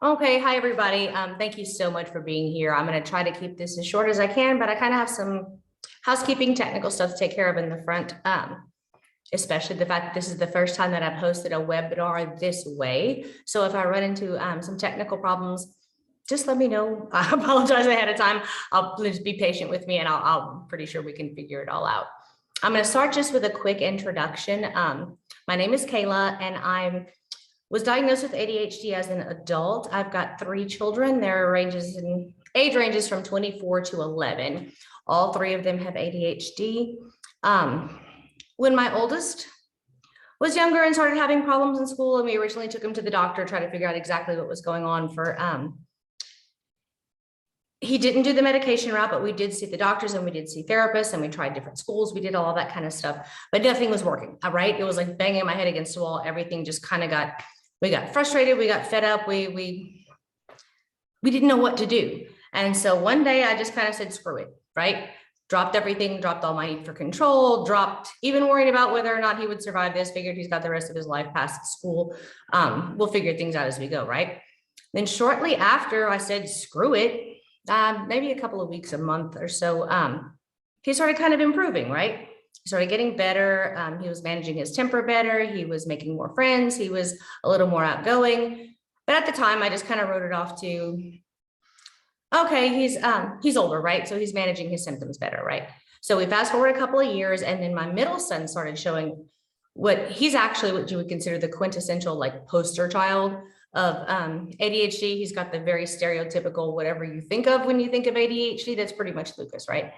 Okay, hi everybody. Thank you so much for being here. I'm going to try to keep this as short as I can, but I kind of have some housekeeping technical stuff to take care of in the front, especially the fact that this is the first time that I've hosted a webinar this way. So if I run into some technical problems, just let me know. I apologize ahead of time. Please be patient with me, and I'm pretty sure we can figure it all out. I'm going to start just with a quick introduction. My name is Kayla, and I was diagnosed with ADHD as an adult. I've got 3 children. Their age ranges from 24 to 11. All 3 of them have ADHD. When my oldest was younger and started having problems in school, and we originally took him to the doctor, try to figure out exactly what was going on he didn't do the medication route, but we did see the doctors and we did see therapists and we tried different schools. We did all that kind of stuff, but nothing was working. Right? It was like banging my head against the wall. Everything just kind of we got frustrated. We got fed up. We didn't know what to do. And so one day I just kind of said, screw it, right? Dropped everything, dropped all my need for control, dropped even worrying about whether or not he would survive this, figured he's got the rest of his life past school. We'll figure things out as we go, right? Then shortly after I said, screw it, maybe a couple of weeks, a month or so, he started kind of improving, right? He started getting better. He was managing his temper better. He was making more friends. He was a little more outgoing. But at the time, I just kind of wrote it off to, okay, he's older, right? So he's managing his symptoms better, right? So we fast forward a couple of years, and then my middle son started showing he's actually what you would consider the quintessential like poster child of ADHD. He's got the very stereotypical, whatever you think of when you think of ADHD, that's pretty much Lucas, right?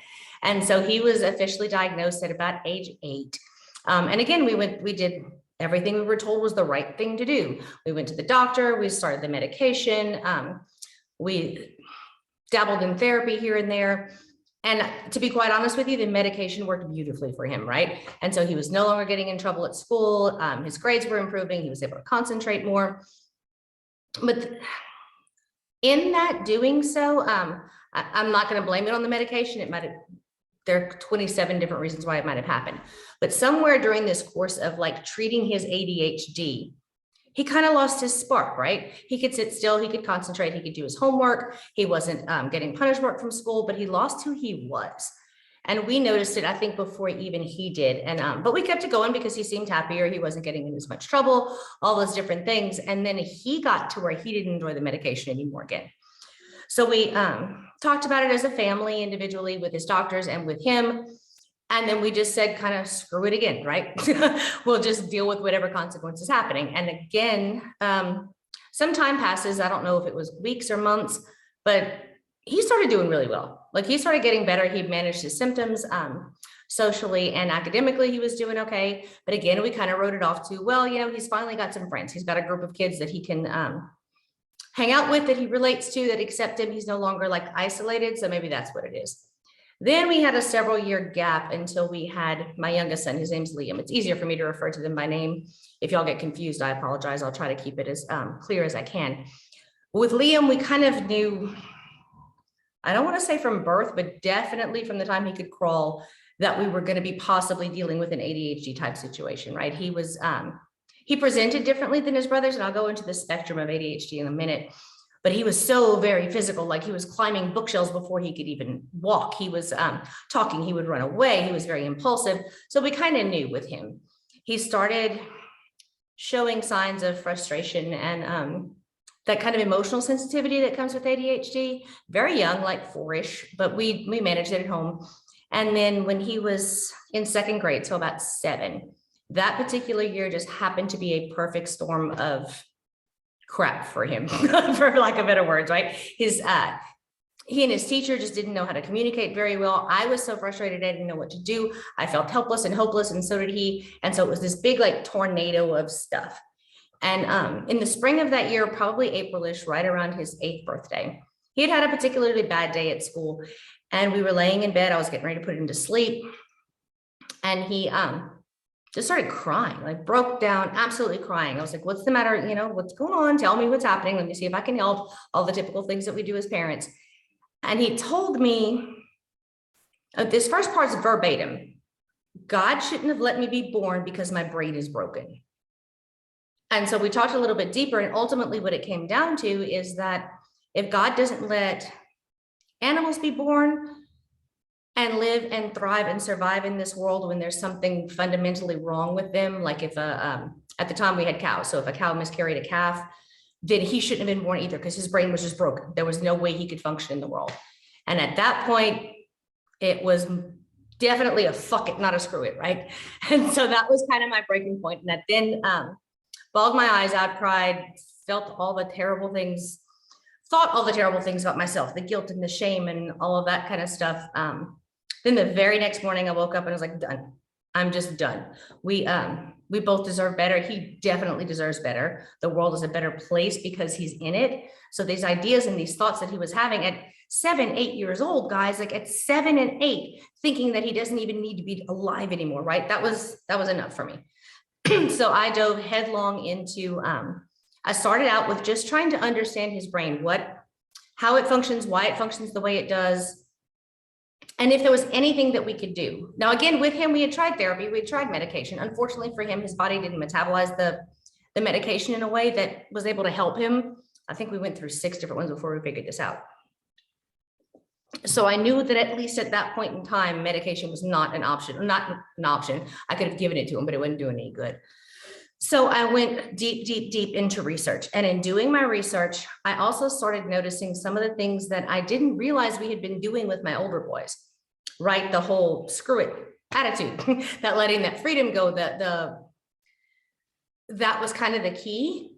And so he was officially diagnosed at about age 8. And again, we did everything we were told was the right thing to do. We went to the doctor, we started the medication, we dabbled in therapy here and there. And to be quite honest with you, the medication worked beautifully for him, right? And so he was no longer getting in trouble at school. His grades were improving. He was able to concentrate more. But in that doing so, I'm not going to blame it on the medication. There are 27 different reasons why it might have happened. But somewhere during this course of like treating his ADHD, he kind of lost his spark, right? He could sit still, he could concentrate, he could do his homework. He wasn't getting punishment from school, but he lost who he was. And we noticed it, I think, before even he did. And but we kept it going because he seemed happier. He wasn't getting in as much trouble, all those different things. And then he got to where he didn't enjoy the medication anymore again. So we talked about it as a family, individually, with his doctors and with him. And then we just said, kind of screw it again, right? We'll just deal with whatever consequences happening. And again, some time passes. I don't know if it was weeks or months, but he started doing really well. Like he started getting better. He managed his symptoms socially and academically. He was doing okay. But again, we kind of wrote it off to, well, he's finally got some friends. He's got a group of kids that he can hang out with, that he relates to, that accept him. He's no longer like isolated. So maybe that's what it is. Then we had a several-year gap until we had my youngest son. His name's Liam. It's easier for me to refer to them by name. If y'all get confused, I apologize. I'll try to keep it as clear as I can. With Liam, we kind of knew, I don't want to say from birth, but definitely from the time he could crawl, that we were going to be possibly dealing with an ADHD type situation, right? He presented differently than his brothers, and I'll go into the spectrum of ADHD in a minute. But he was so very physical, like he was climbing bookshelves before he could even walk. He was talking, he would run away. He was very impulsive. So we kind of knew with him. He started showing signs of frustration and that kind of emotional sensitivity that comes with ADHD. Very young, like 4-ish, but we managed it at home. And then when he was in 2nd grade, so about 7, that particular year just happened to be a perfect storm of crap for him, for lack of better words, right? He and his teacher just didn't know how to communicate very well. I was so frustrated, I didn't know what to do. I felt helpless and hopeless, and so did he. And so it was this big like tornado of stuff. And in the spring of that year, probably April-ish, right around his 8th birthday, he had a particularly bad day at school, and we were laying in bed. I was getting ready to put him to sleep, and he just started crying, like broke down, absolutely crying. I was like, what's the matter? What's going on? Tell me what's happening. Let me see if I can help. All the typical things that we do as parents. And he told me, this first part's verbatim, God shouldn't have let me be born because my brain is broken. And so we talked a little bit deeper, and ultimately what it came down to is that if God doesn't let animals be born and live and thrive and survive in this world when there's something fundamentally wrong with them, like if at the time we had cows, so if a cow miscarried a calf, then he shouldn't have been born either, because his brain was just broken. There was no way he could function in the world. And at that point, it was definitely a fuck it, not a screw it, right? And so that was kind of my breaking point. And that then bawled my eyes out, cried, felt all the terrible things, thought all the terrible things about myself, the guilt and the shame and all of that kind of stuff. Then the very next morning I woke up and I was like, done. I'm just done. We both deserve better. He definitely deserves better. The world is a better place because he's in it. So these ideas and these thoughts that he was having at 7, 8 years old, guys, like at 7 and 8, thinking that he doesn't even need to be alive anymore, right? That was enough for me. So I dove headlong into, I started out with just trying to understand his brain, how it functions, why it functions the way it does, and if there was anything that we could do. Now, again, with him, we had tried therapy, we had tried medication. Unfortunately for him, his body didn't metabolize the medication in a way that was able to help him. I think we went through 6 different ones before we figured this out. So I knew that at least at that point in time, medication was not an option, not an option. I could have given it to him, but it wasn't doing any good. So I went deep, deep, deep into research. And in doing my research, I also started noticing some of the things that I didn't realize we had been doing with my older boys, right? The whole screw it attitude, that letting that freedom go, that was kind of the key.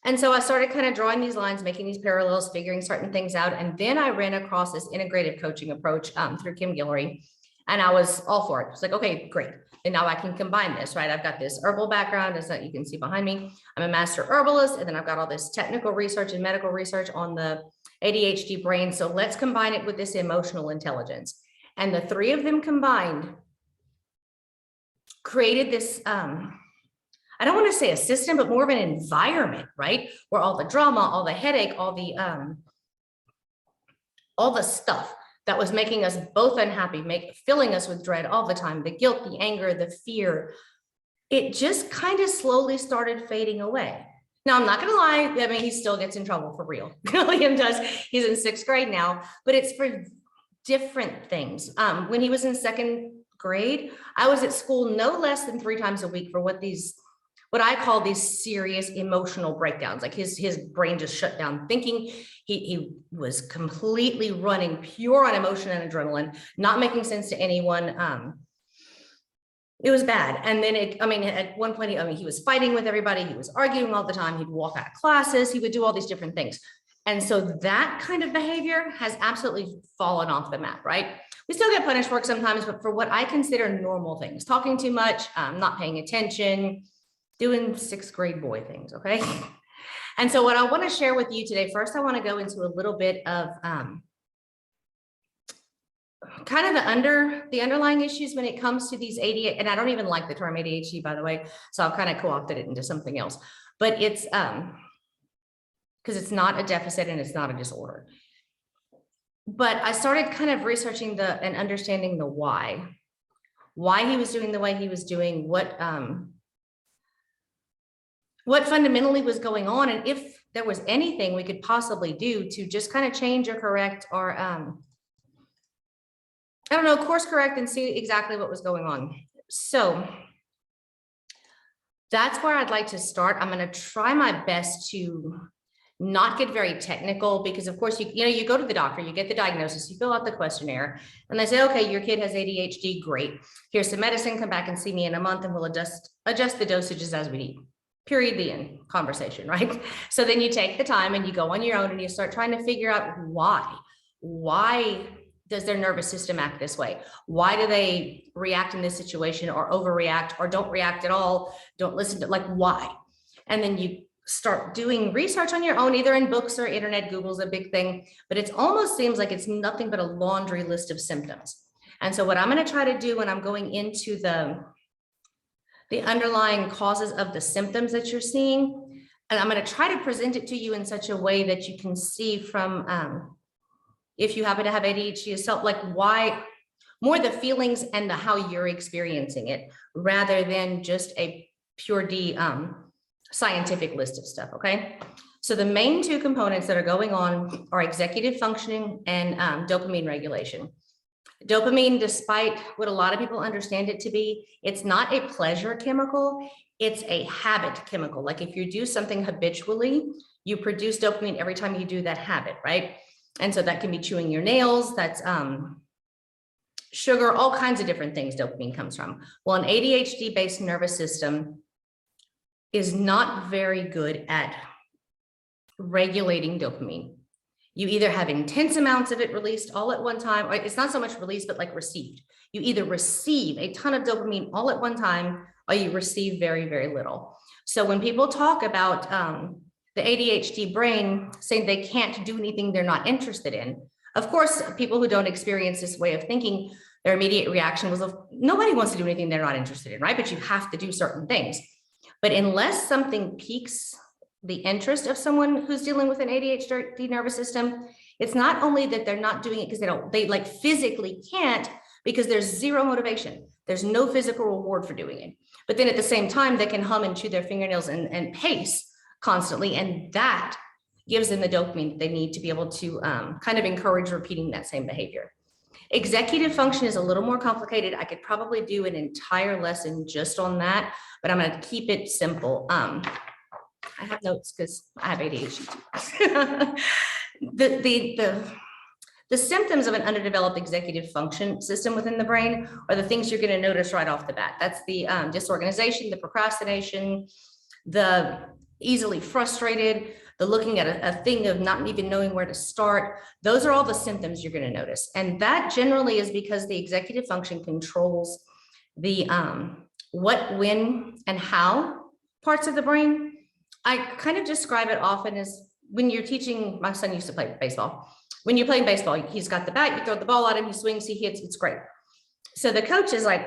And so I started kind of drawing these lines, making these parallels, figuring certain things out. And then I ran across this integrative coaching approach through Kim Guillory. And I was all for it. It's like, okay, great. And now I can combine this, right? I've got this herbal background, as that you can see behind me. I'm a master herbalist, and then I've got all this technical research and medical research on the ADHD brain. So let's combine it with this emotional intelligence. And the 3 of them combined created this, I don't want to say a system, but more of an environment, right? Where all the drama, all the headache, all the stuff that was making us both unhappy, filling us with dread all the time, the guilt, the anger, the fear, it just kind of slowly started fading away. Now, I'm not going to lie. I mean, he still gets in trouble for real. William does. He's in 6th grade now, but it's for different things. When he was in 2nd grade, I was at school no less than 3 times a week for what I call these serious emotional breakdowns. Like his brain just shut down thinking. He was completely running pure on emotion and adrenaline, not making sense to anyone. It was bad. And then at one point, he was fighting with everybody. He was arguing all the time. He'd walk out of classes. He would do all these different things. And so that kind of behavior has absolutely fallen off the map, right? We still get punished for it sometimes, but for what I consider normal things, talking too much, not paying attention, doing 6th grade boy things, okay? And so what I want to share with you today, first, I want to go into a little bit of kind of the underlying issues when it comes to these ADHD, and I don't even like the term ADHD, by the way, so I've kind of co-opted it into something else, but it's because it's not a deficit and it's not a disorder. But I started kind of researching and understanding the why he was doing the way he was doing, what fundamentally was going on, and if there was anything we could possibly do to just kind of change or correct or, I don't know, course correct and see exactly what was going on. So that's where I'd like to start. I'm going to try my best to not get very technical, because of course, you go to the doctor, you get the diagnosis, you fill out the questionnaire, and they say, okay, your kid has ADHD, great. Here's some medicine, come back and see me in a month and we'll adjust the dosages as we need. Period, the end, conversation, right? So then you take the time and you go on your own and you start trying to figure out why does their nervous system act this way? Why do they react in this situation or overreact or don't react at all? Don't listen to, like, why? And then you start doing research on your own, either in books or internet. Google's a big thing, but it almost seems like it's nothing but a laundry list of symptoms. And so what I'm going to try to do when I'm going into the underlying causes of the symptoms that you're seeing, and I'm going to try to present it to you in such a way that you can see from, if you happen to have ADHD yourself, like why, more the feelings and how you're experiencing it, rather than just a pure scientific list of stuff, okay? So the main two components that are going on are executive functioning and dopamine regulation. Dopamine, despite what a lot of people understand it to be, it's not a pleasure chemical, it's a habit chemical. Like if you do something habitually, you produce dopamine every time you do that habit, right? And so that can be chewing your nails, that's sugar, all kinds of different things dopamine comes from. Well, an ADHD-based nervous system is not very good at regulating dopamine. You either have intense amounts of it released all at one time, or it's not so much released, but like received. You either receive a ton of dopamine all at one time, or you receive very, very little. So when people talk about the ADHD brain saying they can't do anything they're not interested in, of course, people who don't experience this way of thinking, their immediate reaction was, nobody wants to do anything they're not interested in, right? But you have to do certain things. But unless something piques the interest of someone who's dealing with an ADHD nervous system, it's not only that they're not doing it because they like physically can't, because there's zero motivation. There's no physical reward for doing it. But then at the same time, they can hum and chew their fingernails and pace constantly. And that gives them the dopamine that they need to be able to kind of encourage repeating that same behavior. Executive function is a little more complicated. I could probably do an entire lesson just on that, but I'm going to keep it simple. I have notes because I have ADHD too. The symptoms of an underdeveloped executive function system within the brain are the things you're going to notice right off the bat. That's the disorganization, the procrastination, the easily frustrated, the looking at a thing of not even knowing where to start. Those are all the symptoms you're going to notice. And that generally is because the executive function controls the what, when, and how parts of the brain. I kind of describe it often as when you're teaching, my son used to play baseball. When you're playing baseball, he's got the bat, you throw the ball at him, he swings, he hits, it's great. So the coach is like,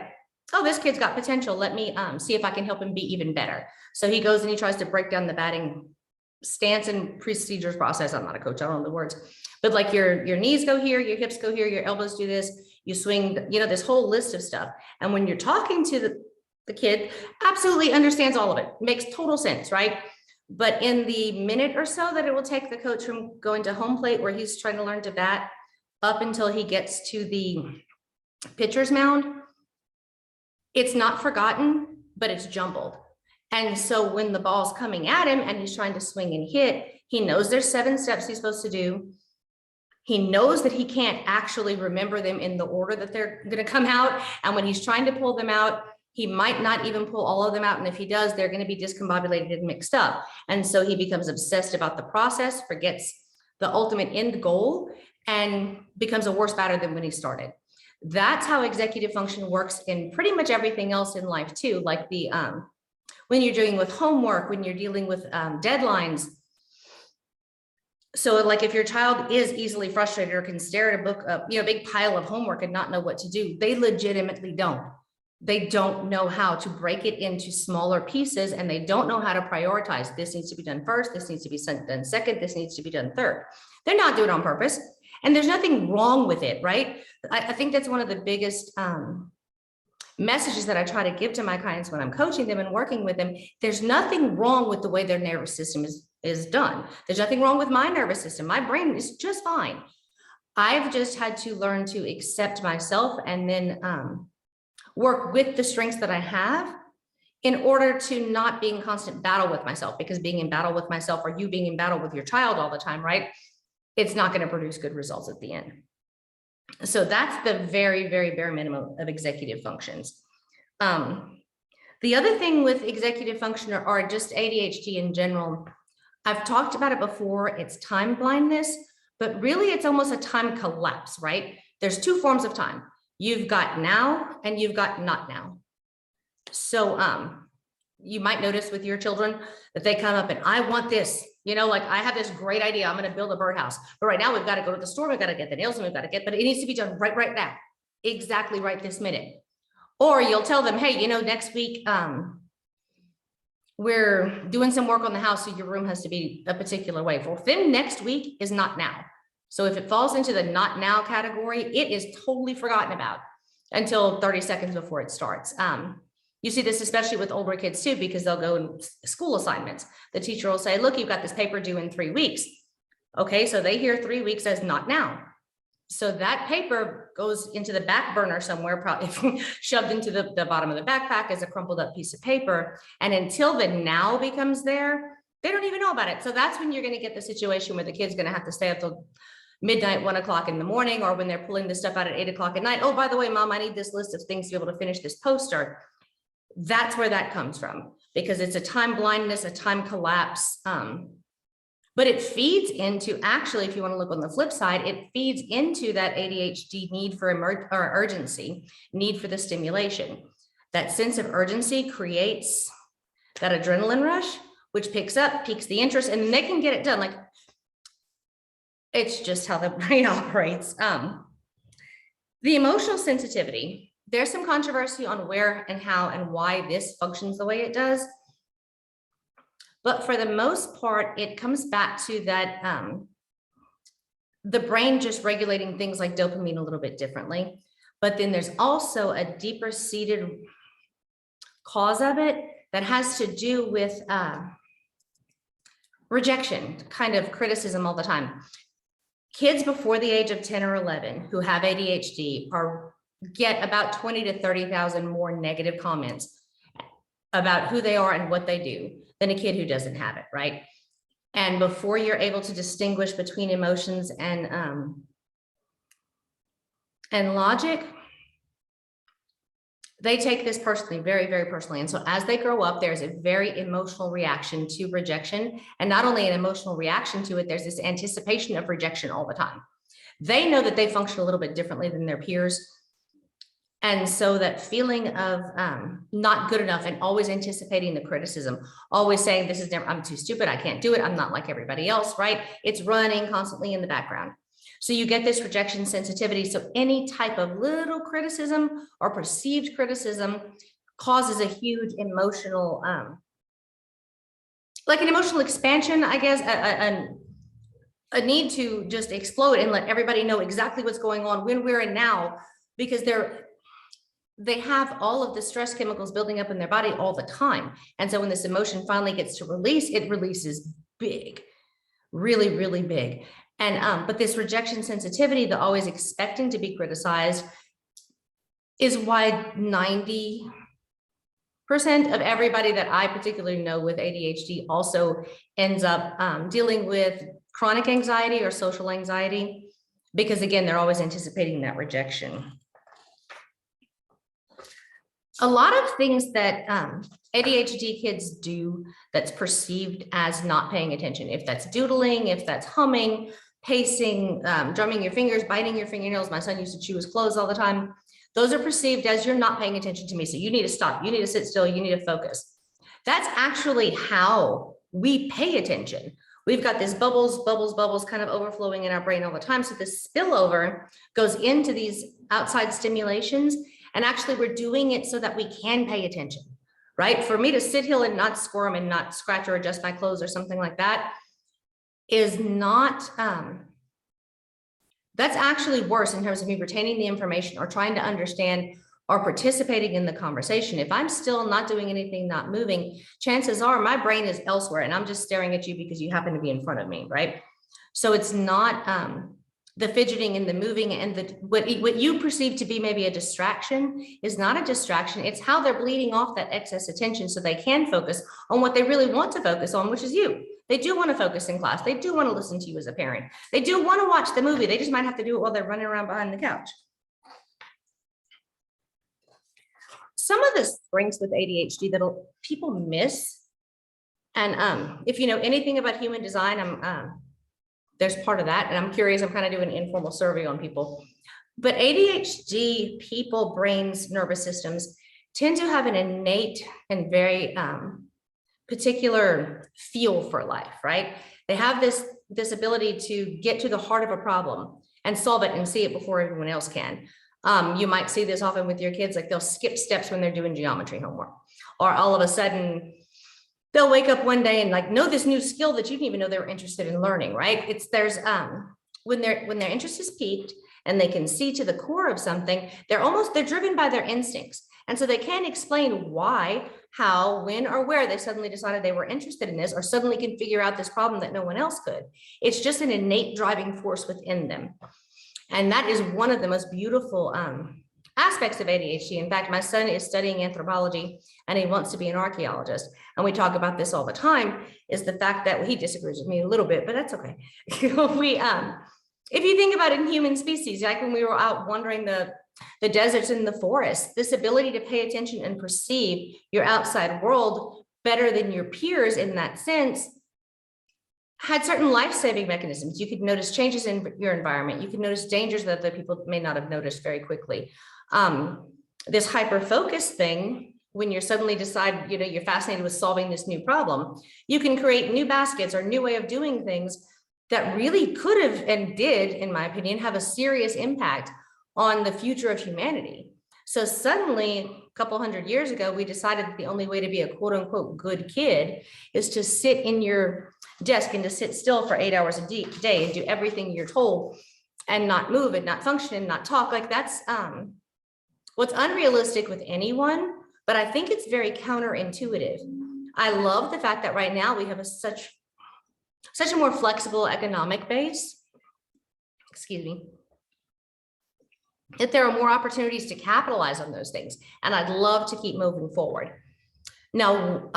oh, this kid's got potential. Let me see if I can help him be even better. So he goes and he tries to break down the batting stance and procedures process. I'm not a coach, I don't know the words, but like your knees go here, your hips go here, your elbows do this, you swing, this whole list of stuff. And when you're talking to the kid, absolutely understands all of it, makes total sense, right? But in the minute or so that it will take the coach from going to home plate where he's trying to learn to bat up until he gets to the pitcher's mound, it's not forgotten, but it's jumbled. And so when the ball's coming at him and he's trying to swing and hit, he knows there's 7 steps he's supposed to do. He knows that he can't actually remember them in the order that they're going to come out. And when he's trying to pull them out, he might not even pull all of them out. And if he does, they're going to be discombobulated and mixed up. And so he becomes obsessed about the process, forgets the ultimate end goal, and becomes a worse batter than when he started. That's how executive function works in pretty much everything else in life too. Like the, when you're dealing with homework, when you're dealing with deadlines. So like if your child is easily frustrated or can stare at a book, a big pile of homework and not know what to do, they legitimately don't. They don't know how to break it into smaller pieces, and they don't know how to prioritize. This needs to be done first. This needs to be done second. This needs to be done third. They're not doing it on purpose, and there's nothing wrong with it, right? I think that's one of the biggest messages that I try to give to my clients when I'm coaching them and working with them. There's nothing wrong with the way their nervous system is done. There's nothing wrong with my nervous system. My brain is just fine. I've just had to learn to accept myself and then work with the strengths that I have in order to not be in constant battle with myself, because being in battle with myself, or you being in battle with your child all the time, right? It's not going to produce good results at the end. So that's the very, very bare minimum of executive functions. The other thing with executive function or just ADHD in general, I've talked about it before, it's time blindness, but really it's almost a time collapse, right? There's 2 forms of time. You've got now and you've got not now. So you might notice with your children that they come up and I want this, like I have this great idea. I'm going to build a birdhouse, but right now we've got to go to the store. We've got to get the nails and we've got to but it needs to be done right now, exactly right this minute. Or you'll tell them, hey, next week we're doing some work on the house, so your room has to be a particular way. For them, next week is not now. So if it falls into the not now category, it is totally forgotten about until 30 seconds before it starts. You see this especially with older kids too, because they'll go in school assignments. The teacher will say, look, you've got this paper due in 3 weeks. Okay, so they hear 3 weeks as not now. So that paper goes into the back burner somewhere, probably shoved into the bottom of the backpack as a crumpled up piece of paper. And until the now becomes there, they don't even know about it. So that's when you're going to get the situation where the kid's going to have to stay up till midnight, 1 o'clock in the morning, or when they're pulling this stuff out at 8 o'clock at night. Oh, by the way, mom, I need this list of things to be able to finish this poster. That's where that comes from, because it's a time blindness, a time collapse. But it feeds into, actually, if you want to look on the flip side, it feeds into that ADHD need for urgency, need for the stimulation. That sense of urgency creates that adrenaline rush, which piques the interest, and they can get it done. Like, it's just how the brain operates. The emotional sensitivity, there's some controversy on where and how and why this functions the way it does. But for the most part, it comes back to that the brain just regulating things like dopamine a little bit differently. But then there's also a deeper seated cause of it that has to do with rejection, kind of criticism all the time. Kids before the age of 10 or 11 who have ADHD get about 20 to 30,000 more negative comments about who they are and what they do than a kid who doesn't have it, right? And before you're able to distinguish between emotions and logic, they take this personally, very, very personally. And so as they grow up, there's a very emotional reaction to rejection. And not only an emotional reaction to it, there's this anticipation of rejection all the time. They know that they function a little bit differently than their peers. And so that feeling of not good enough and always anticipating the criticism, always saying, this is never, I'm too stupid, I can't do it, I'm not like everybody else, right? It's running constantly in the background. So you get this rejection sensitivity. So any type of little criticism or perceived criticism causes a huge emotional, like an emotional expansion, I guess, a need to just explode and let everybody know exactly what's going on when, where, and now, because they have all of the stress chemicals building up in their body all the time. And so when this emotion finally gets to release, it releases big, really, really big. And but this rejection sensitivity, the always expecting to be criticized, is why 90% of everybody that I particularly know with ADHD also ends up dealing with chronic anxiety or social anxiety, because again, they're always anticipating that rejection. A lot of things that ADHD kids do that's perceived as not paying attention, if that's doodling, if that's humming, pacing, drumming your fingers, biting your fingernails. My son used to chew his clothes all the time. Those are perceived as you're not paying attention to me. So you need to stop. You need to sit still. You need to focus. That's actually how we pay attention. We've got this bubbles kind of overflowing in our brain all the time. So this spillover goes into these outside stimulations. And actually we're doing it so that we can pay attention, right? For me to sit here and not squirm and not scratch or adjust my clothes or something like that is not, that's actually worse in terms of me retaining the information or trying to understand or participating in the conversation. If I'm still not doing anything, not moving, chances are my brain is elsewhere and I'm just staring at you because you happen to be in front of me, right? So it's not the fidgeting and the moving and what you perceive to be maybe a distraction is not a distraction. It's how they're bleeding off that excess attention so they can focus on what they really want to focus on, which is you. They do want to focus in class. They do want to listen to you as a parent. They do want to watch the movie. They just might have to do it while they're running around behind the couch. Some of the strengths with ADHD that people miss, and if you know anything about human design, there's part of that. And I'm curious, I'm kind of doing an informal survey on people, but ADHD people, brains, nervous systems tend to have an innate and very particular feel for life, right? They have this ability to get to the heart of a problem and solve it and see it before everyone else can. You might see this often with your kids, like they'll skip steps when they're doing geometry homework, or all of a sudden they'll wake up one day and like know this new skill that you didn't even know they were interested in learning, right? When their interest is piqued and they can see to the core of something, they're driven by their instincts. And so they can't explain why, how, when, or where they suddenly decided they were interested in this, or suddenly can figure out this problem that no one else could. It's just an innate driving force within them. And that is one of the most beautiful aspects of ADHD. In fact, my son is studying anthropology and he wants to be an archaeologist. And we talk about this all the time, is the fact that he disagrees with me a little bit, but that's okay. If you think about it in human species, like when we were out wandering the deserts and the forests, this ability to pay attention and perceive your outside world better than your peers in that sense had certain life-saving mechanisms. You could notice changes in your environment. You could notice dangers that other people may not have noticed very quickly. This hyper-focus thing, when you suddenly decide, you're fascinated with solving this new problem, you can create new baskets or new way of doing things that really could have and did, in my opinion, have a serious impact on the future of humanity. So suddenly, a couple hundred years ago, we decided that the only way to be a quote unquote good kid is to sit in your desk and to sit still for 8 hours a day and do everything you're told and not move and not function and not talk. Like that's what's unrealistic with anyone, but I think it's very counterintuitive. I love the fact that right now we have such a more flexible economic base, excuse me, that there are more opportunities to capitalize on those things. And I'd love to keep moving forward. Now,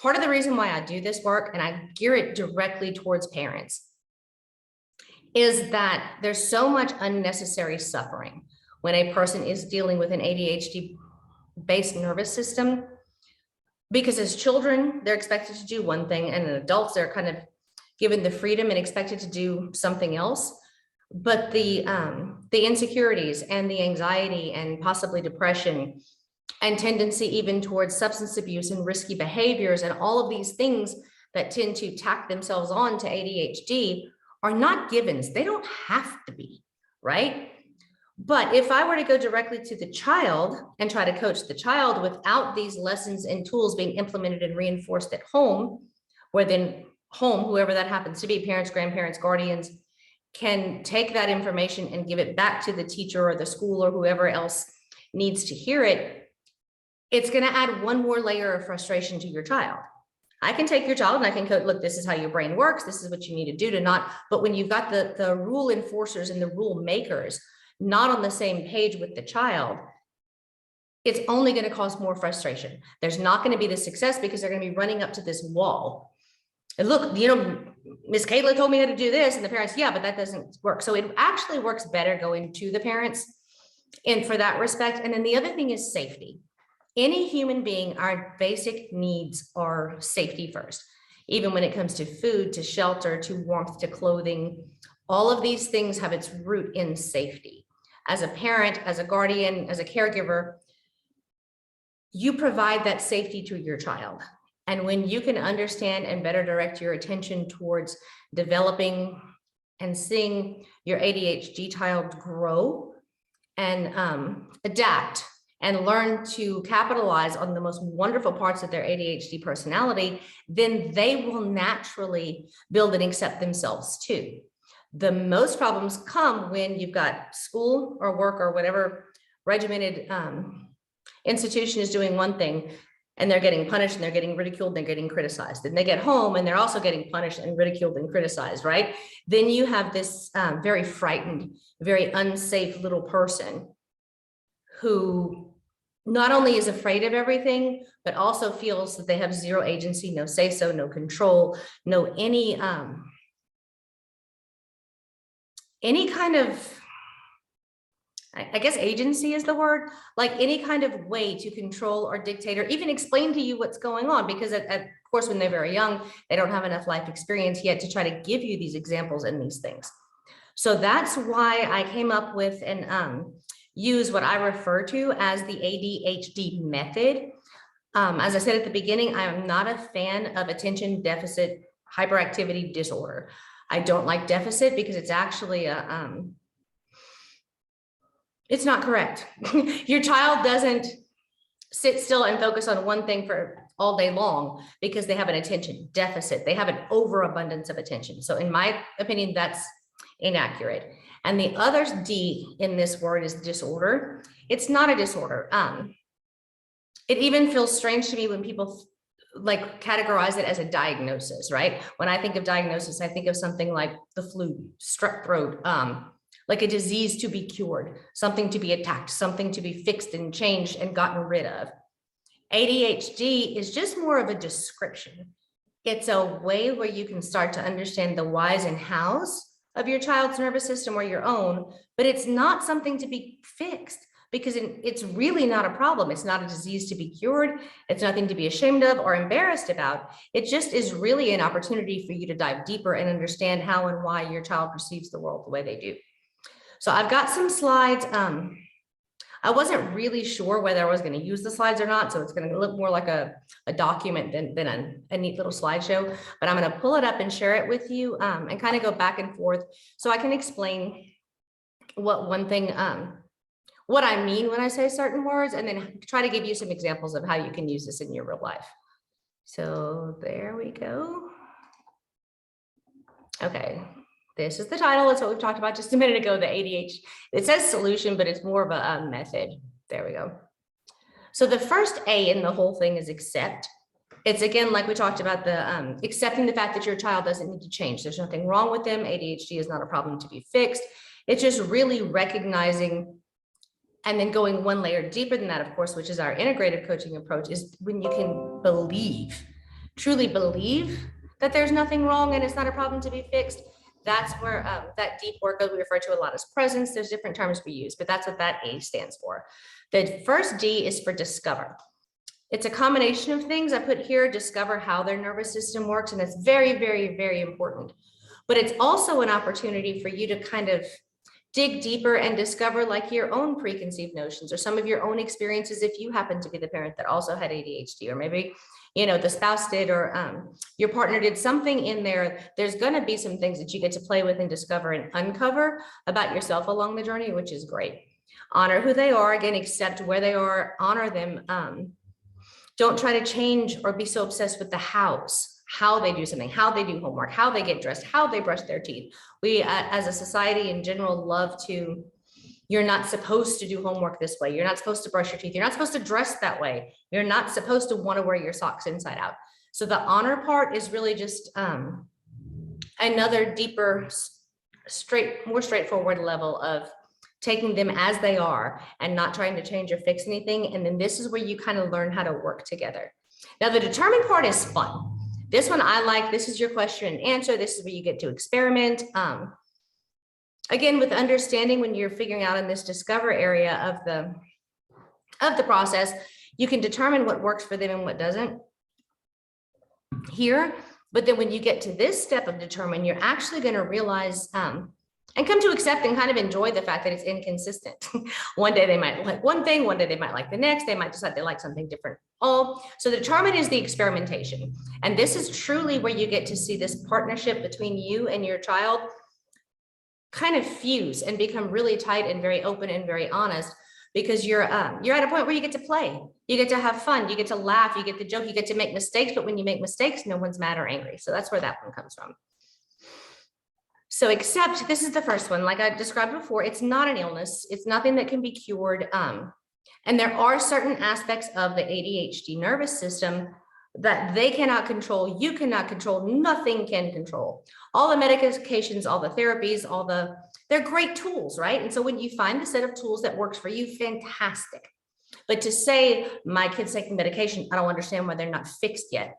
part of the reason why I do this work, and I gear it directly towards parents, is that there's so much unnecessary suffering when a person is dealing with an ADHD-based nervous system, because as children, they're expected to do one thing, and as adults, they're kind of given the freedom and expected to do something else. But the insecurities and the anxiety and possibly depression and tendency even towards substance abuse and risky behaviors and all of these things that tend to tack themselves on to ADHD are not givens. They don't have to be, right? But if I were to go directly to the child and try to coach the child without these lessons and tools being implemented and reinforced at home, where then home, whoever that happens to be, parents, grandparents, guardians, can take that information and give it back to the teacher or the school or whoever else needs to hear it, it's going to add one more layer of frustration to your child. I can take your child and I can code, look, this is how your brain works. This is what you need to do to not, but when you've got the rule enforcers and the rule makers not on the same page with the child, it's only going to cause more frustration. There's not going to be the success because they're going to be running up to this wall. And look, Miss Kayla told me how to do this, and the parents, yeah, but that doesn't work. So it actually works better going to the parents and for that respect. And then the other thing is safety. Any human being, our basic needs are safety first, even when it comes to food, to shelter, to warmth, to clothing. All of these things have its root in safety. As a parent, as a guardian, as a caregiver, you provide that safety to your child. And when you can understand and better direct your attention towards developing and seeing your ADHD child grow and adapt and learn to capitalize on the most wonderful parts of their ADHD personality, then they will naturally build and accept themselves too. The most problems come when you've got school or work or whatever regimented institution is doing one thing, and they're getting punished and they're getting ridiculed and they're getting criticized. And they get home and they're also getting punished and ridiculed and criticized, right? Then you have this very frightened, very unsafe little person who not only is afraid of everything, but also feels that they have zero agency, no say-so, no control, no any kind of, I guess agency is the word, like any kind of way to control or dictate or even explain to you what's going on, because of course, when they're very young, they don't have enough life experience yet to try to give you these examples and these things. So that's why I came up with and use what I refer to as the ADHD method. As I said at the beginning, I am not a fan of attention deficit hyperactivity disorder. I don't like deficit because it's actually it's not correct. Your child doesn't sit still and focus on one thing for all day long because they have an attention deficit. They have an overabundance of attention. So in my opinion, that's inaccurate. And the other D in this word is disorder. It's not a disorder. It even feels strange to me when people like categorize it as a diagnosis, right? When I think of diagnosis, I think of something like the flu, strep throat, like a disease to be cured, something to be attacked, something to be fixed and changed and gotten rid of. ADHD is just more of a description. It's a way where you can start to understand the whys and hows of your child's nervous system or your own, but it's not something to be fixed because it's really not a problem. It's not a disease to be cured. It's nothing to be ashamed of or embarrassed about. It just is really an opportunity for you to dive deeper and understand how and why your child perceives the world the way they do. So I've got some slides. I wasn't really sure whether I was going to use the slides or not, so it's going to look more like a document than a neat little slideshow, but I'm going to pull it up and share it with you and kind of go back and forth so I can explain what I mean when I say certain words, and then try to give you some examples of how you can use this in your real life. So there we go. Okay. This is the title. It's what we've talked about just a minute ago, the ADHD. It says solution, but it's more of a method. There we go. So the first A in the whole thing is accept. It's again, like we talked about, the accepting the fact that your child doesn't need to change. There's nothing wrong with them. ADHD is not a problem to be fixed. It's just really recognizing and then going one layer deeper than that, of course, which is our integrative coaching approach, is when you can believe, truly believe that there's nothing wrong and it's not a problem to be fixed. That's where that deep work that we refer to a lot as presence. There's different terms we use, but that's what that A stands for. The first D is for discover. It's a combination of things. I put here, discover how their nervous system works, and it's very, very, very important. But it's also an opportunity for you to kind of dig deeper and discover like your own preconceived notions or some of your own experiences if you happen to be the parent that also had ADHD, or maybe the spouse did, or your partner did something in there. There's going to be some things that you get to play with and discover and uncover about yourself along the journey, which is great. Honor who they are, again, accept where they are, honor them. Don't try to change or be so obsessed with the hows, how they do something, how they do homework, how they get dressed, how they brush their teeth. We, as a society in general, love to, you're not supposed to do homework this way. You're not supposed to brush your teeth. You're not supposed to dress that way. You're not supposed to want to wear your socks inside out. So the honor part is really just another deeper, more straightforward level of taking them as they are and not trying to change or fix anything. And then this is where you kind of learn how to work together. Now, the determine part is fun. This one I like. This is your question and answer. This is where you get to experiment. Again, with understanding when you're figuring out in this discover area of the process, you can determine what works for them and what doesn't here. But then when you get to this step of determine, you're actually going to realize and come to accept and kind of enjoy the fact that it's inconsistent. One day they might like one thing, one day they might like the next, they might decide they like something different. So the determine is the experimentation. And this is truly where you get to see this partnership between you and your child kind of fuse and become really tight and very open and very honest, because you're at a point where you get to play, you get to have fun, you get to laugh, you get to joke, you get to make mistakes, but when you make mistakes, no one's mad or angry. So that's where that one comes from. So accept, this is the first one, like I described before, it's not an illness, it's nothing that can be cured. And there are certain aspects of the ADHD nervous system that they cannot control, you cannot control, nothing can control. All the medications, all the therapies, they're great tools, right? And so when you find the set of tools that works for you, fantastic. But to say, my kid's taking medication, I don't understand why they're not fixed yet.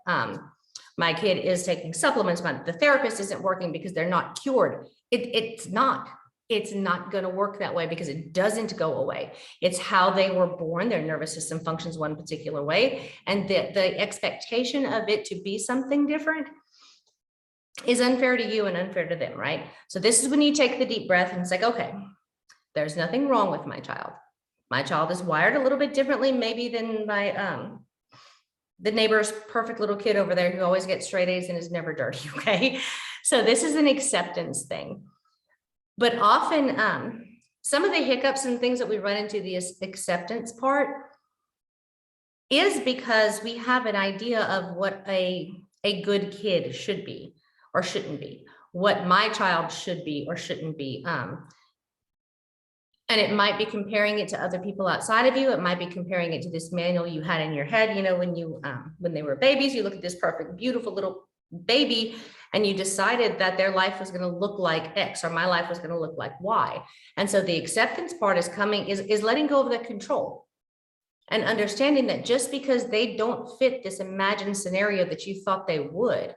My kid is taking supplements, but the therapist isn't working because they're not cured. It's not going to work that way because it doesn't go away. It's how they were born. Their nervous system functions one particular way. And the expectation of it to be something different is unfair to you and unfair to them, right? So this is when you take the deep breath and it's like, okay, there's nothing wrong with my child. My child is wired a little bit differently, maybe than my, the neighbor's perfect little kid over there who always gets straight A's and is never dirty, okay? So this is an acceptance thing. But often some of the hiccups and things that we run into the acceptance part is because we have an idea of what a good kid should be or shouldn't be, what my child should be or shouldn't be. And it might be comparing it to other people outside of you. It might be comparing it to this manual you had in your head. You know, when they were babies, you look at this perfect, beautiful little baby, and you decided that their life was going to look like X, or my life was going to look like Y. And so the acceptance part is letting go of the control and understanding that just because they don't fit this imagined scenario that you thought they would,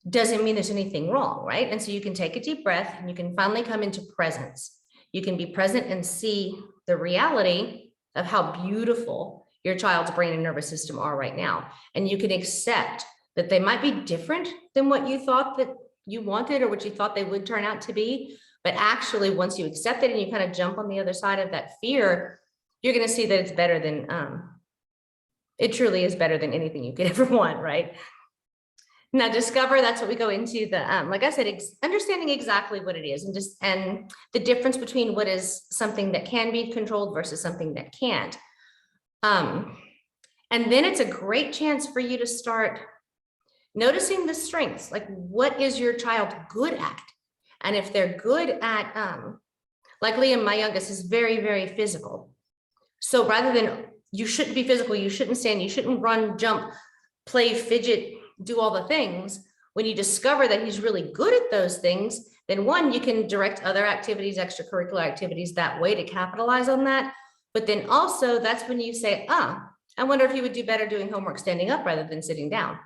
doesn't mean there's anything wrong, right? And so you can take a deep breath and you can finally come into presence. You can be present and see the reality of how beautiful your child's brain and nervous system are right now. And you can accept that they might be different than what you thought that you wanted or what you thought they would turn out to be. But actually, once you accept it and you kind of jump on the other side of that fear, you're going to see that it's better than, it truly is better than anything you could ever want, right? Now, discover, that's what we go into the, like I said, understanding exactly what it is and the difference between what is something that can be controlled versus something that can't. And then it's a great chance for you to start noticing the strengths, like what is your child good at? And if they're good at, like Liam, my youngest, is very, very physical. So rather than, you shouldn't be physical, you shouldn't stand, you shouldn't run, jump, play, fidget, do all the things, when you discover that he's really good at those things, then one, you can direct other activities, extracurricular activities that way to capitalize on that. But then also that's when you say, I wonder if he would do better doing homework standing up rather than sitting down.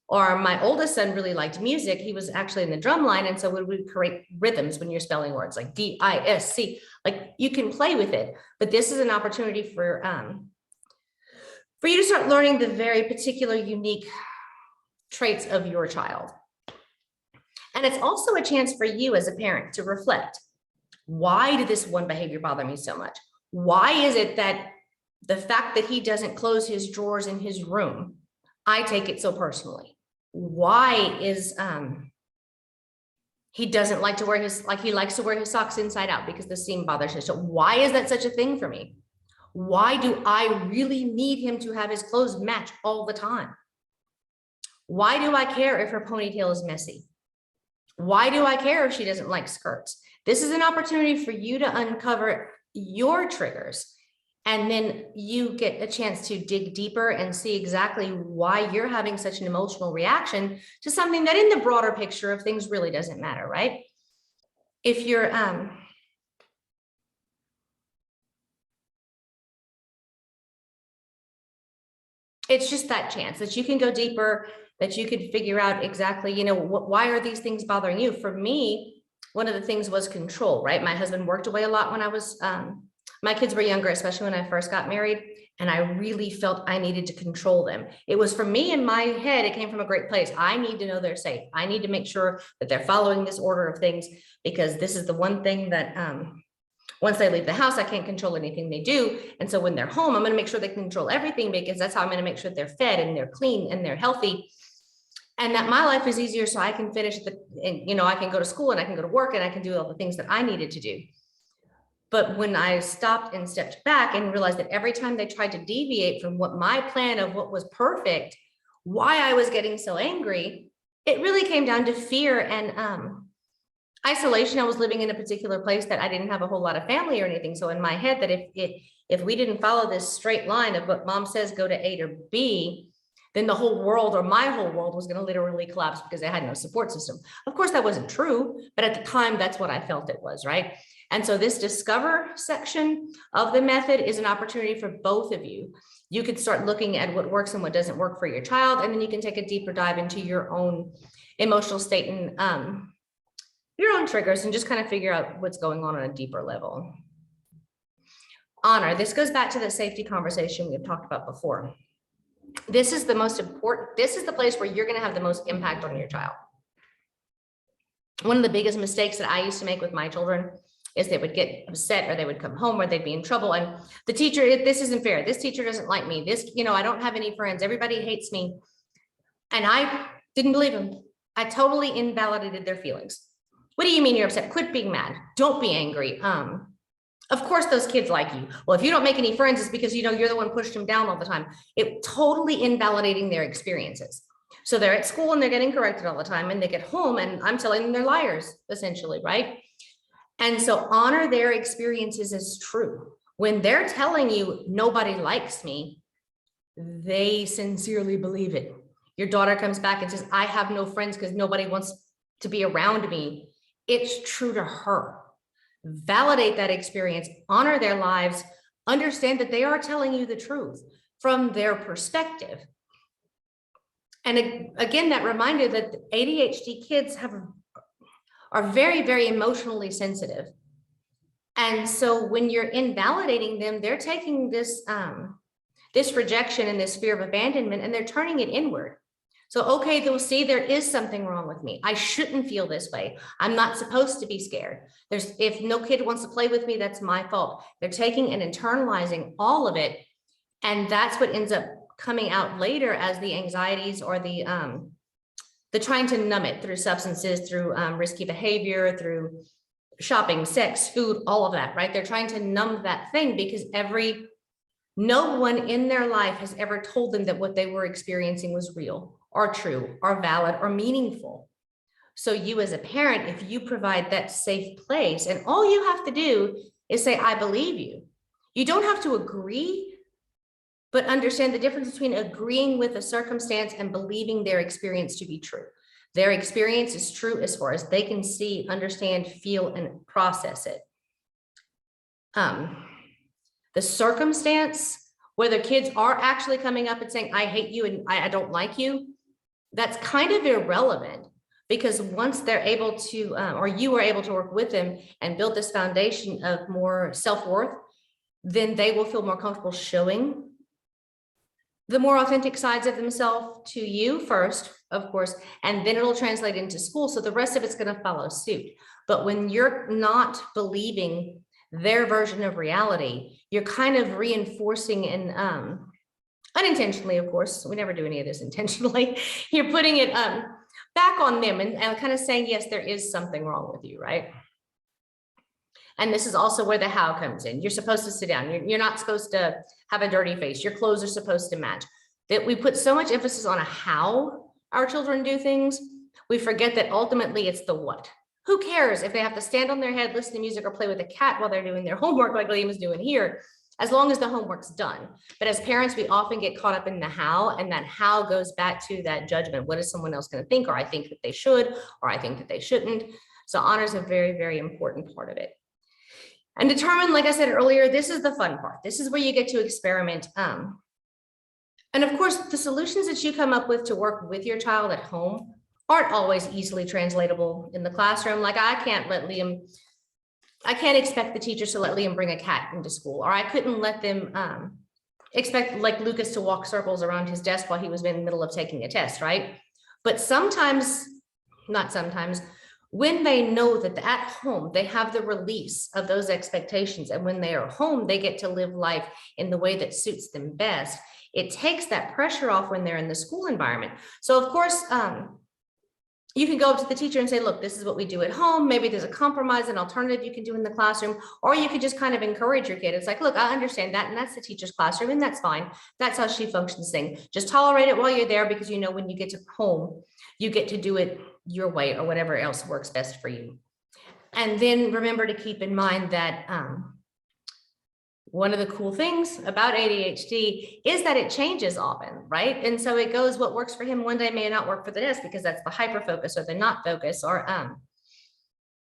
Or my oldest son really liked music. He was actually in the drum line. And so we would create rhythms when you're spelling words like D-I-S-C, like you can play with it. But this is an opportunity for you to start learning the very particular, unique traits of your child. And it's also a chance for you as a parent to reflect. Why did this one behavior bother me so much? Why is it that the fact that he doesn't close his drawers in his room, I take it so personally? Why is he doesn't like to wear he likes to wear his socks inside out because the seam bothers him? So why is that such a thing for me? Why do I really need him to have his clothes match all the time? Why do I care if her ponytail is messy? Why do I care if she doesn't like skirts? This is an opportunity for you to uncover your triggers. And then you get a chance to dig deeper and see exactly why you're having such an emotional reaction to something that in the broader picture of things really doesn't matter, right? If you're, it's just that chance that you can go deeper, that you could figure out exactly, why are these things bothering you? For me, one of the things was control, right? My husband worked away a lot when I was, my kids were younger, especially when I first got married, and I really felt I needed to control them. It was for me in my head, it came from a great place. I need to know they're safe. I need to make sure that they're following this order of things, because this is the one thing that once they leave the house, I can't control anything they do. And so when they're home, I'm going to make sure they can control everything, because that's how I'm going to make sure they're fed and they're clean and they're healthy. And that my life is easier, so I can finish I can go to school and I can go to work and I can do all the things that I needed to do. But when I stopped and stepped back and realized that every time they tried to deviate from what my plan of what was perfect, why I was getting so angry, it really came down to fear and isolation. I was living in a particular place that I didn't have a whole lot of family or anything. So in my head, that if we didn't follow this straight line of what mom says, go to A to B, then the whole world, or my whole world, was going to literally collapse because I had no support system. Of course, that wasn't true, but at the time, that's what I felt it was, right? And so this discover section of the method is an opportunity for both of you. You could start looking at what works and what doesn't work for your child, and then you can take a deeper dive into your own emotional state and your own triggers and just kind of figure out what's going on a deeper level. Honor. This goes back to the safety conversation we've talked about before. This is the most important. This is the place where you're going to have the most impact on your child. One of the biggest mistakes that I used to make with my children is they would get upset, or they would come home, or they'd be in trouble. And the teacher, this isn't fair. This teacher doesn't like me. This, I don't have any friends. Everybody hates me. And I didn't believe them. I totally invalidated their feelings. What do you mean you're upset? Quit being mad. Don't be angry. Of course, those kids like you. Well, if you don't make any friends, it's because, you're the one pushed them down all the time. It totally invalidating their experiences. So they're at school and they're getting corrected all the time, and they get home and I'm telling them they're liars, essentially, right? And so honor their experiences as true. When they're telling you nobody likes me, they sincerely believe it. Your daughter comes back and says, I have no friends because nobody wants to be around me. It's true to her. Validate that experience, honor their lives, understand that they are telling you the truth from their perspective. And again, that reminder that ADHD kids are very, very emotionally sensitive. And so when you're invalidating them, they're taking this rejection and this fear of abandonment, and they're turning it inward. So, okay, they'll see there is something wrong with me. I shouldn't feel this way. I'm not supposed to be scared. If no kid wants to play with me, that's my fault. They're taking and internalizing all of it. And that's what ends up coming out later as the anxieties or the trying to numb it through substances, through risky behavior, through shopping, sex, food, all of that, right? They're trying to numb that thing because no one in their life has ever told them that what they were experiencing was real or true or valid or meaningful. So you as a parent, if you provide that safe place, and all you have to do is say, I believe you. You don't have to agree, but understand the difference between agreeing with a circumstance and believing their experience to be true. Their experience is true as far as they can see, understand, feel, and process it. The circumstance, whether kids are actually coming up and saying, I hate you and I don't like you, that's kind of irrelevant, because once they're able to, or you are able to work with them and build this foundation of more self-worth, then they will feel more comfortable showing the more authentic sides of themselves to you first, of course, and then it'll translate into school. So the rest of it's going to follow suit. But when you're not believing their version of reality, you're kind of reinforcing and unintentionally, of course, we never do any of this intentionally. You're putting it back on them and kind of saying, yes, there is something wrong with you, right? And this is also where the how comes in. You're supposed to sit down. You're not supposed to have a dirty face. Your clothes are supposed to match. That we put so much emphasis on how our children do things, we forget that ultimately it's the what. Who cares if they have to stand on their head, listen to music, or play with a cat while they're doing their homework like Liam is doing here, as long as the homework's done. But as parents, we often get caught up in the how, and that how goes back to that judgment. What is someone else going to think? Or I think that they should, or I think that they shouldn't. So honor is a very, very important part of it. And determine, like I said earlier, this is the fun part. This is where you get to experiment. And of course, the solutions that you come up with to work with your child at home aren't always easily translatable in the classroom. Like I can't expect the teachers to let Liam bring a cat into school, or I couldn't let them expect like Lucas to walk circles around his desk while he was in the middle of taking a test, right? But sometimes, not sometimes, when they know that at home, they have the release of those expectations. And when they are home, they get to live life in the way that suits them best. It takes that pressure off when they're in the school environment. So of course, you can go up to the teacher and say, look, this is what we do at home. Maybe there's a compromise, an alternative you can do in the classroom, or you could just kind of encourage your kid. It's like, look, I understand that. And that's the teacher's classroom, and that's fine. That's how she functions thing. Just tolerate it while you're there, because you know, when you get to home, you get to do it your way or whatever else works best for you. And then remember to keep in mind that one of the cool things about ADHD is that it changes often, right? And so it goes, what works for him one day may not work for the next, because that's the hyper focus or the not focus, or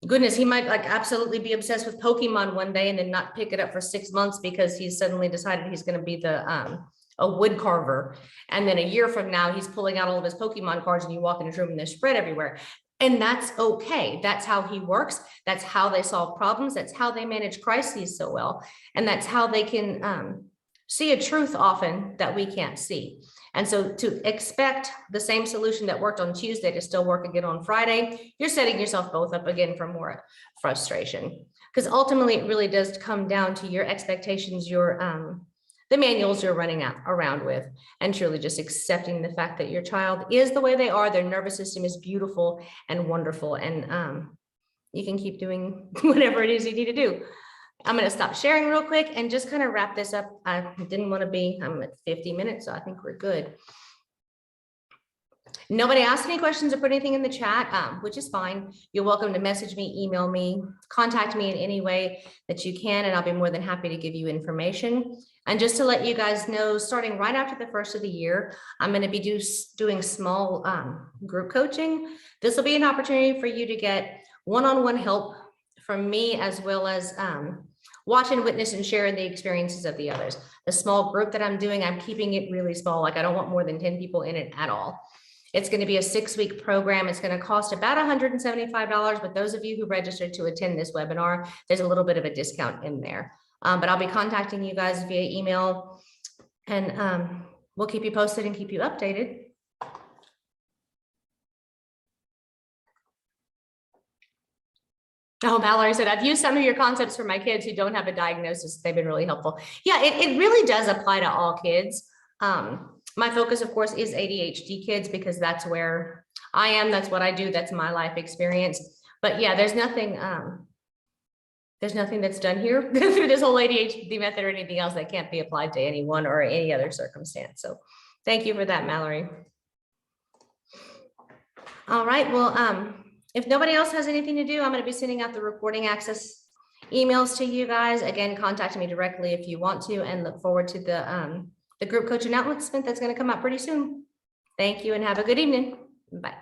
goodness, he might like absolutely be obsessed with Pokemon one day and then not pick it up for 6 months because he's suddenly decided he's going to be a wood carver. And then a year from now, he's pulling out all of his Pokemon cards and you walk in his room and they're spread everywhere. And that's okay. That's how he works. That's how they solve problems. That's how they manage crises so well. And that's how they can see a truth often that we can't see. And so to expect the same solution that worked on Tuesday to still work again on Friday, you're setting yourself both up again for more frustration. Because ultimately it really does come down to your expectations, your the manuals you're running around with, and truly just accepting the fact that your child is the way they are. Their nervous system is beautiful and wonderful, and you can keep doing whatever it is you need to do. I'm going to stop sharing real quick and just kind of wrap this up. I'm at 50 minutes, so I think we're good. Nobody asked any questions or put anything in the chat, which is fine. You're welcome to message me, email me, contact me in any way that you can, and I'll be more than happy to give you information. And just to let you guys know, starting right after the first of the year, I'm going to be doing small group coaching. This will be an opportunity for you to get one-on-one help from me, as well as watch and witness and share the experiences of the others. The small group that I'm doing, I'm keeping it really small. Like I don't want more than 10 people in it at all. It's going to be a 6-week program. It's going to cost about $175, but those of you who registered to attend this webinar, there's a little bit of a discount in there. But I'll be contacting you guys via email, and we'll keep you posted and keep you updated. Oh, Mallory said, I've used some of your concepts for my kids who don't have a diagnosis. They've been really helpful. Yeah, it really does apply to all kids. My focus, of course, is ADHD kids, because that's where I am. That's what I do. That's my life experience. But yeah, there's nothing that's done here through this whole ADHD method or anything else that can't be applied to anyone or any other circumstance. So thank you for that, Mallory. All right. Well, if nobody else has anything to do, I'm going to be sending out the recording access emails to you guys. Again, contact me directly if you want to, and look forward to the group coach announcement that's going to come out pretty soon. Thank you and have a good evening. Bye.